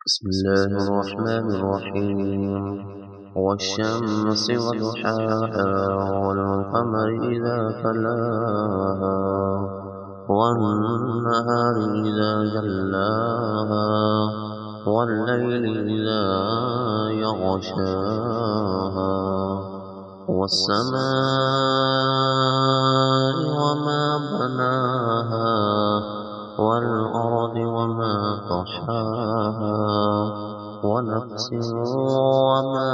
بسم الله الرحمن الرحيم والشمس وضحاها والقمر إذا تلاها والنهار إذا جلاها والليل إذا يغشاها والسماء وما بناها والأرض وما طحاها ونفس وما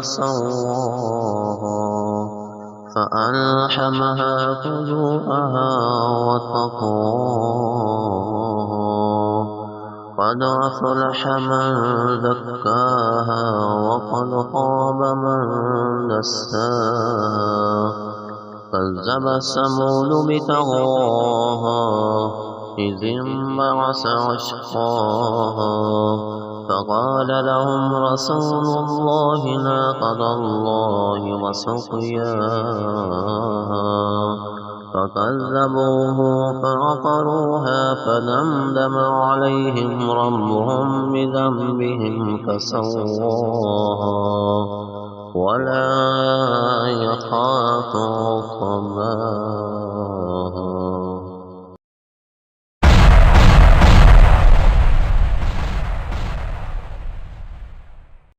سواها فألهمها فجورها وتقواها قد أفلح من زكاها وقد خاب من دساها كذب ثمود بطغواها إذ انبعث أشقاها فقال لهم رسول الله ناقة الله وسقياها فكذبوه فعقروها فدمدم عليهم ربهم بذنبهم فسواها ولا يخاف عقباها.